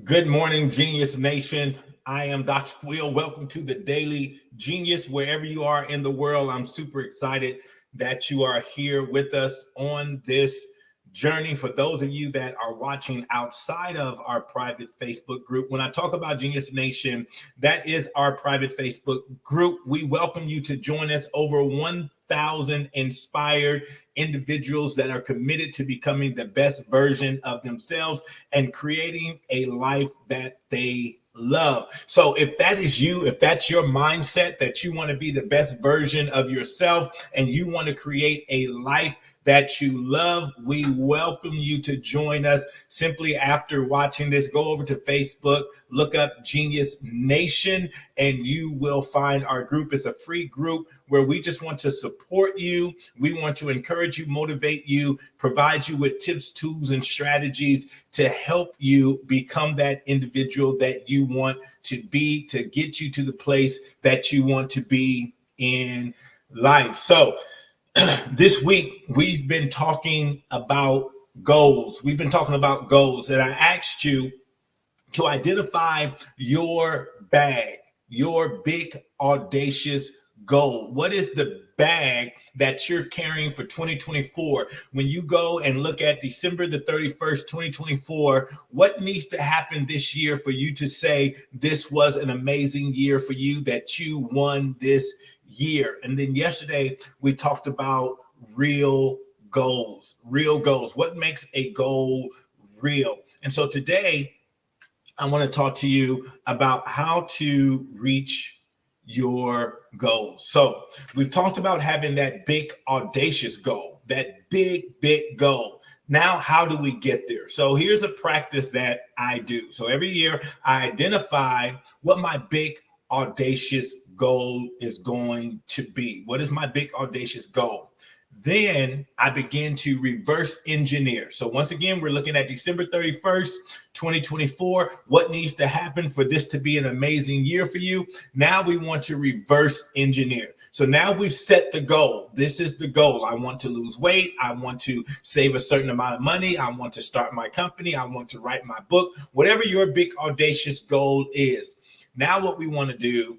Good morning, Genius Nation. I am Dr. Will. Welcome to the Daily Genius. Wherever you are in the world, I'm super excited that you are here with us on this journey. For those of you that are watching outside of our private Facebook group, when I talk about Genius Nation, that is our private Facebook group. We welcome you to join us. Over 1,000 inspired individuals that are committed to becoming the best version of themselves and creating a life that they love. So if that is you, if that's your mindset that you want to be the best version of yourself and you want to create a life that you love, we welcome you to join us. Simply after watching this, go over to Facebook, look up Genius Nation, and you will find our group. It's a free group where we just want to support you. We want to encourage you, motivate you, provide you with tips, tools, and strategies to help you become that individual that you want to be, to get you to the place that you want to be in life. So this week, we've been talking about goals. We've been talking about goals, and I asked you to identify your bag, your big, audacious goal. What is the bag that you're carrying for 2024? When you go and look at December the 31st, 2024, what needs to happen this year for you to say this was an amazing year for you, that you won this year? And then yesterday we talked about real goals. What makes a goal real? And so today I want to talk to you about how to reach your goals. So we've talked about having that big audacious goal, that big goal. Now, how do we get there? So here's a practice that I do. So every year I identify what my big audacious goal is going to be. What is my big audacious goal? Then I begin to reverse engineer. So once again, we're looking at December 31st, 2024. What needs to happen for this to be an amazing year for you? Now we want to reverse engineer. So now we've set the goal. This is the goal. I want to lose weight. I want to save a certain amount of money. I want to start my company. I want to write my book. Whatever your big audacious goal is. Now what we want to do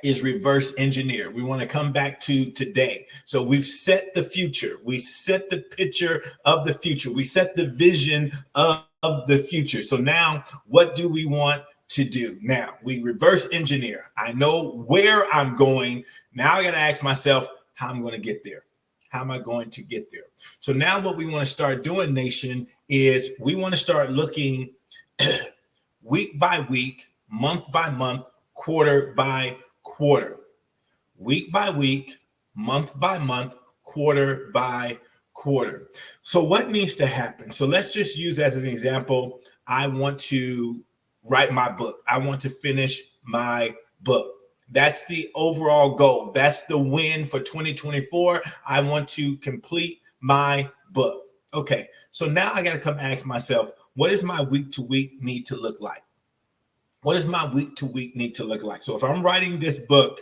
is reverse engineer. We want to come back to today. So we've set the future. We set the picture of the future. We set the vision of the future. So now what do we want to do? Now we reverse engineer. I know where I'm going. Now I got to ask myself how I'm going to get there. How am I going to get there? So now what we want to start doing, nation, is we want to start looking week by week, month by month, quarter by quarter, week by week, month by month, quarter by quarter. So what needs to happen? So let's just use as an example, I want to write my book. I want to finish my book. That's the overall goal. That's the win for 2024. I want to complete my book. Okay, so now I got to come ask myself, what does my week to week need to look like? What does my week to week need to look like? So if I'm writing this book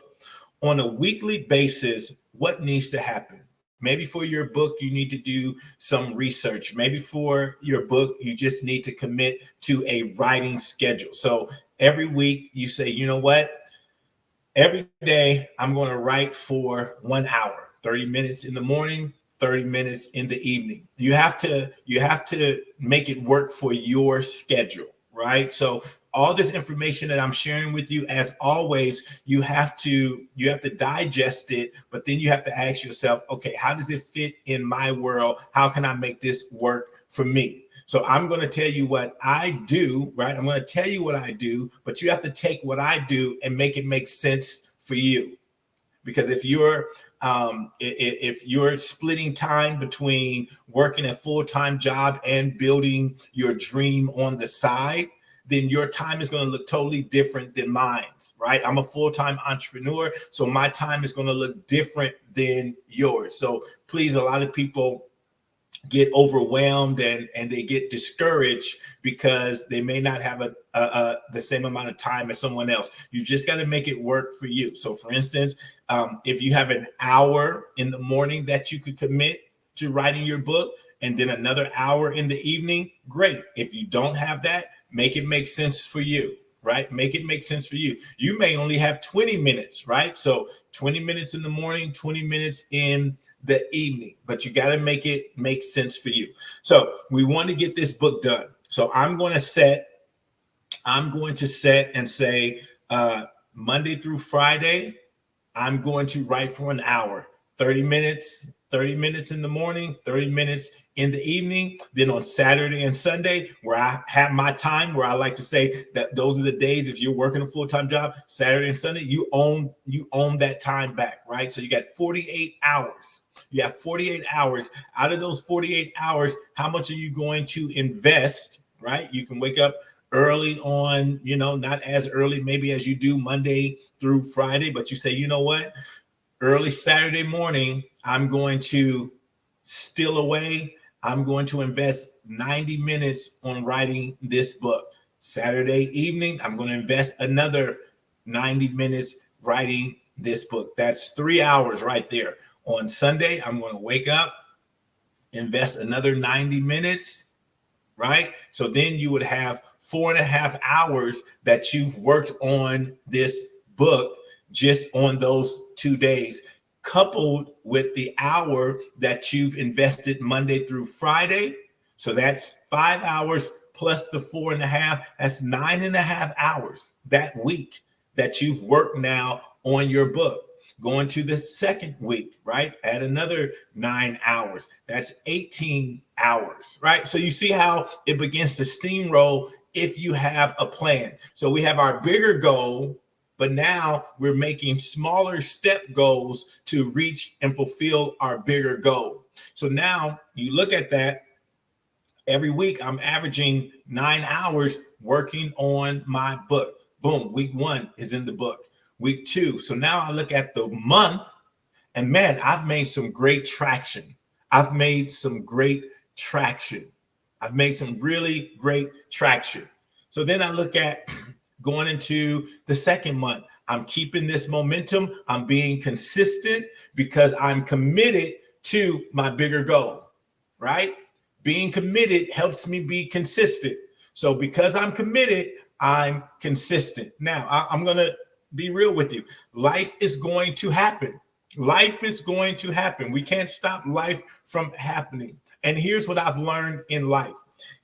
on a weekly basis, what needs to happen? Maybe for your book, you need to do some research. Maybe for your book, you just need to commit to a writing schedule. So every week you say, you know what? Every day I'm going to write for 1 hour, 30 minutes in the morning, 30 minutes in the evening. You have to make it work for your schedule, right? So all this information that I'm sharing with you, as always, you have to digest it, but then you have to ask yourself, okay, how does it fit in my world? How can I make this work for me? So I'm going to tell you what I do, right? I'm going to tell you what I do, but you have to take what I do and make it make sense for you. Because if you're splitting time between working a full-time job and building your dream on the side, then your time is going to look totally different than mine's, right? I'm a full-time entrepreneur, so my time is going to look different than yours. So please, a lot of people get overwhelmed and they get discouraged because they may not have the same amount of time as someone else. You just got to make it work for you. So for instance, if you have an hour in the morning that you could commit to writing your book, and then another hour in the evening, great. If you don't have that, make it make sense for you, right? Make it make sense for you. You may only have 20 minutes, right? So 20 minutes in the morning, 20 minutes in the evening, but you got to make it make sense for you. So we want to get this book done. So I'm going to set and say Monday through Friday, I'm going to write for an hour, 30 minutes in the morning, 30 minutes in the evening. Then on Saturday and Sunday, where I have my time, where I like to say that those are the days, if you're working a full-time job, Saturday and Sunday, you own that time back, right? So you got 48 hours. You have 48 hours. Out of those 48 hours, how much are you going to invest, right? You can wake up early on, not as early maybe as you do Monday through Friday, but you say, you know what? Early Saturday morning, I'm going to steal away. I'm going to invest 90 minutes on writing this book. Saturday evening, I'm going to invest another 90 minutes writing this book. That's 3 hours right there. On Sunday, I'm going to wake up, invest another 90 minutes, right? So then you would have 4.5 hours that you've worked on this book just on those 2 days, coupled with the hour that you've invested Monday through Friday. So that's 5 hours plus the 4.5. That's 9.5 hours that week that you've worked now on your book. Going to the second week, right? Add another 9 hours. That's 18 hours, right? So you see how it begins to steamroll if you have a plan. So we have our bigger goal, but now we're making smaller step goals to reach and fulfill our bigger goal. So now you look at that. Every week, I'm averaging 9 hours working on my book. Boom, week 1 is in the book. Week 2. So now I look at the month, and man, I've made some great traction. I've made some really great traction. So then I look at going into the second month. I'm keeping this momentum. I'm being consistent because I'm committed to my bigger goal, right? Being committed helps me be consistent. So because I'm committed, I'm consistent. Now, I'm going to be real with you. Life is going to happen. Life is going to happen. We can't stop life from happening. And here's what I've learned in life.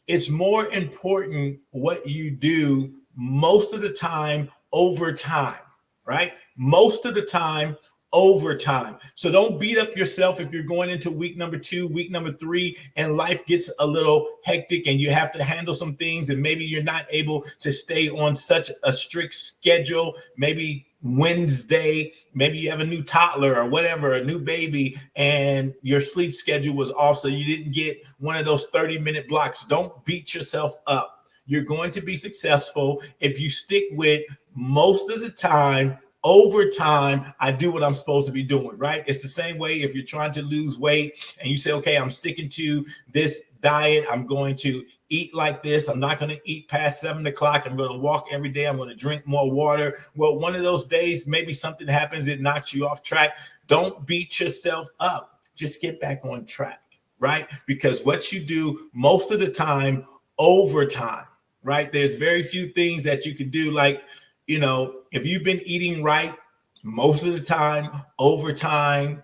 It's more important what you do most of the time over time, right? Most of the time over time. So don't beat up yourself if you're going into week number 2, week number 3, and life gets a little hectic and you have to handle some things and maybe you're not able to stay on such a strict schedule. Maybe Wednesday, maybe you have a new toddler or whatever, a new baby, and your sleep schedule was off, so you didn't get one of those 30-minute blocks. Don't beat yourself up. You're going to be successful if you stick with most of the time. Over time, I do what I'm supposed to be doing, right? It's the same way if you're trying to lose weight and you say, okay, I'm sticking to this diet. I'm going to eat like this. I'm not going to eat past 7 o'clock. I'm going to walk every day. I'm going to drink more water. Well, one of those days, maybe something happens. It knocks you off track. Don't beat yourself up. Just get back on track, right? Because what you do most of the time, over time, right? There's very few things that you can do, like, if you've been eating right most of the time, over time,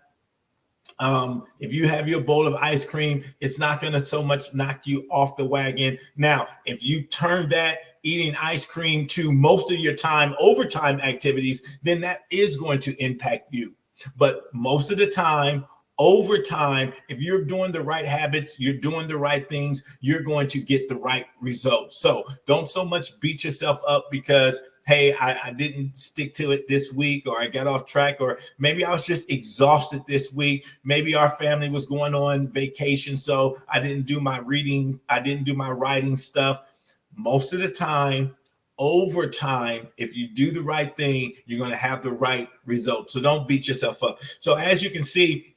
if you have your bowl of ice cream, it's not going to so much knock you off the wagon. Now, if you turn that eating ice cream to most of your time, overtime activities, then that is going to impact you. But most of the time, over time, if you're doing the right habits, you're doing the right things, you're going to get the right results. So don't so much beat yourself up because, hey, I didn't stick to it this week, or I got off track, or maybe I was just exhausted this week. Maybe our family was going on vacation, so I didn't do my reading. I didn't do my writing stuff. Most of the time, over time, if you do the right thing, you're going to have the right results. So don't beat yourself up. So as you can see,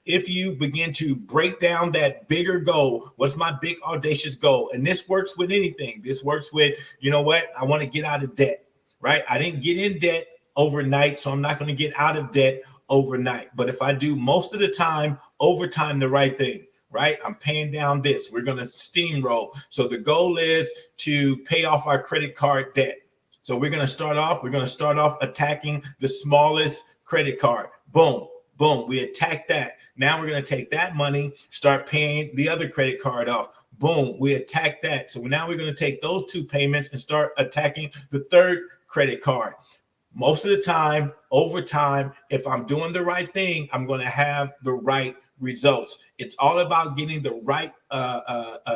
if you begin to break down that bigger goal, what's my big audacious goal? And this works with anything. This works with, you know what? I want to get out of debt, right? I didn't get in debt overnight, so I'm not going to get out of debt overnight. But if I do most of the time, over time, the right thing, right? I'm paying down this. We're going to steamroll. So the goal is to pay off our credit card debt. So we're going to start off attacking the smallest credit card. Boom, boom. We attack that. Now we're going to take that money, start paying the other credit card off. Boom, we attack that. So now we're going to take those two payments and start attacking the third credit card. Most of the time, over time, if I'm doing the right thing, I'm going to have the right results. It's all about getting the right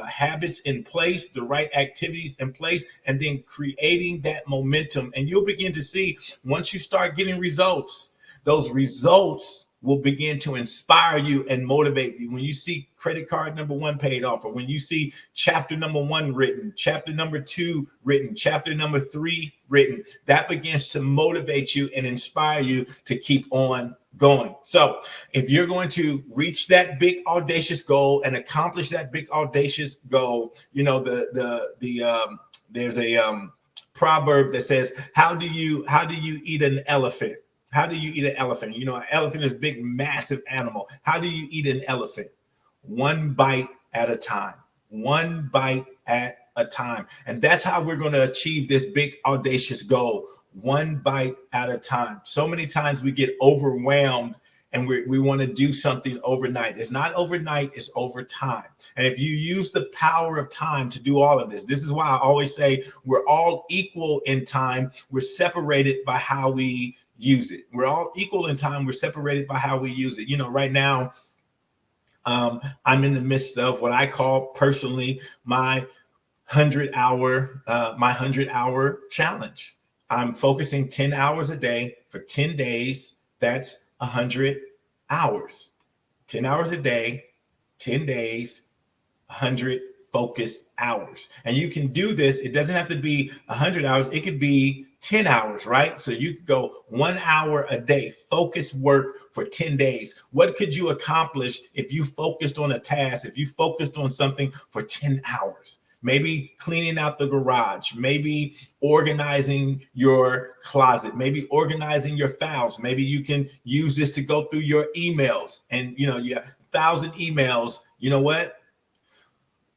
habits in place, the right activities in place, and then creating that momentum. And you'll begin to see, once you start getting results, those results will begin to inspire you and motivate you. When you see credit card number 1 paid off, or when you see chapter number 1 written, chapter number 2 written, chapter number 3 written, that begins to motivate you and inspire you to keep on going. So if you're going to reach that big audacious goal and accomplish that big audacious goal, you know, there's a proverb that says, how do you eat an elephant? How do you eat an elephant? You know, an elephant is a big, massive animal. How do you eat an elephant? One bite at a time. One bite at a time. And that's how we're going to achieve this big, audacious goal. One bite at a time. So many times we get overwhelmed and we want to do something overnight. It's not overnight, it's over time. And if you use the power of time to do all of this, this is why I always say we're all equal in time. We're separated by how we use it. We're all equal in time. We're separated by how we use it. You know, right now, I'm in the midst of what I call personally my 100-hour challenge. I'm focusing 10 hours a day for 10 days. That's 100 hours. 10 hours a day, 10 days, 100 focused hours. And you can do this. It doesn't have to be 100 hours. It could be 10 hours, right? So you could go 1 hour a day, focused work for 10 days. What could you accomplish if you focused on a task, if you focused on something for 10 hours? Maybe cleaning out the garage, maybe organizing your closet, maybe organizing your files. Maybe you can use this to go through your emails, and you know, you have 1,000 emails. You know what?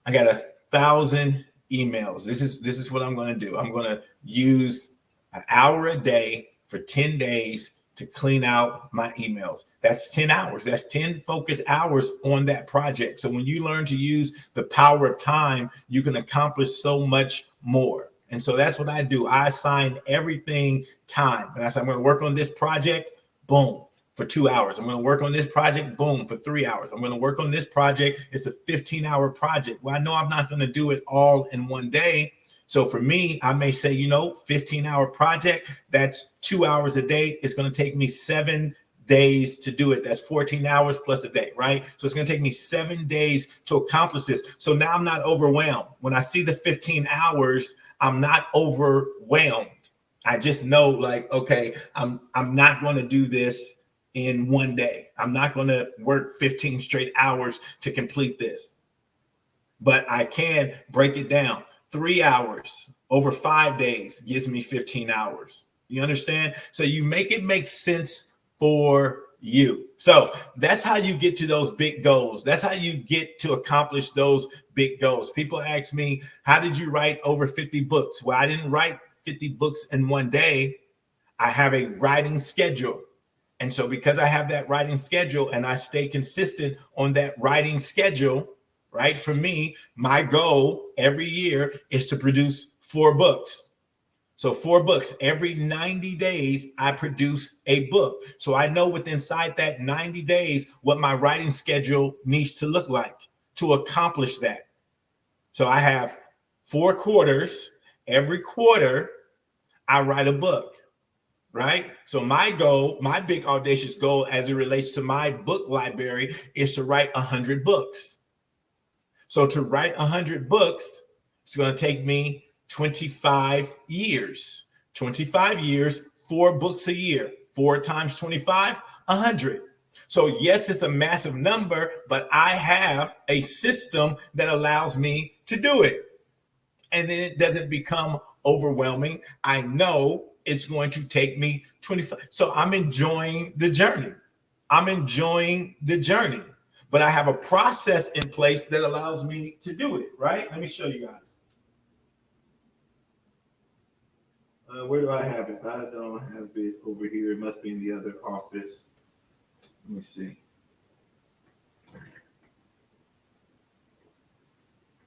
I got 1,000 emails. This is what I'm going to do. I'm going to use an hour a day for 10 days to clean out my emails. That's 10 hours. That's 10 focused hours on that project. So when you learn to use the power of time, you can accomplish so much more. And so that's what I do. I assign everything time. And I say, I'm going to work on this project, boom, for 2 hours. I'm going to work on this project, boom, for 3 hours. I'm going to work on this project. It's a 15-hour project. Well, I know I'm not going to do it all in one day. So for me, I may say, 15-hour project, that's 2 hours a day. It's going to take me 7 days to do it. That's 14 hours plus a day, right? So it's going to take me 7 days to accomplish this. So now I'm not overwhelmed. When I see the 15 hours, I'm not overwhelmed. I just know, like, okay, I'm not going to do this in one day. I'm not going to work 15 straight hours to complete this. But I can break it down. 3 hours over 5 days gives me 15 hours. You understand? So you make it make sense for you. So that's how you get to those big goals. That's how you get to accomplish those big goals. People ask me, how did you write over 50 books? Well, I didn't write 50 books in one day. I have a writing schedule. And so because I have that writing schedule and I stay consistent on that writing schedule, right? For me, my goal every year is to produce 4 books. So 4 books. Every 90 days, I produce a book. So I know within inside that 90 days what my writing schedule needs to look like to accomplish that. So I have 4 quarters. Every quarter, I write a book, right? So my goal, my big audacious goal as it relates to my book library is to write 100 books. So to write 100 books, it's going to take me 25 years. 25 years, 4 books a year. 4 times 25, 100. So yes, it's a massive number, but I have a system that allows me to do it. And then it doesn't become overwhelming. I know it's going to take me 25. So I'm enjoying the journey. I'm enjoying the journey. but I have a process in place that allows me to do it, right? Let me show you guys. Where do I have it? I don't have it over here. It must be in the other office. Let me see.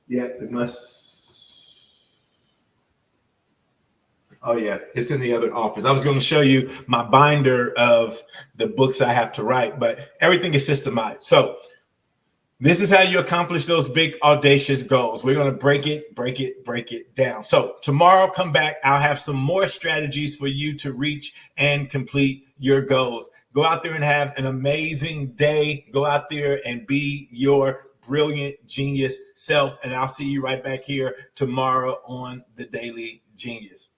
Yeah, it must. Oh, yeah, it's in the other office. I was going to show you my binder of the books I have to write, but everything is systematic. So this is how you accomplish those big, audacious goals. We're going to break it down. So tomorrow, come back. I'll have some more strategies for you to reach and complete your goals. Go out there and have an amazing day. Go out there and be your brilliant genius self. And I'll see you right back here tomorrow on The Daily Genius.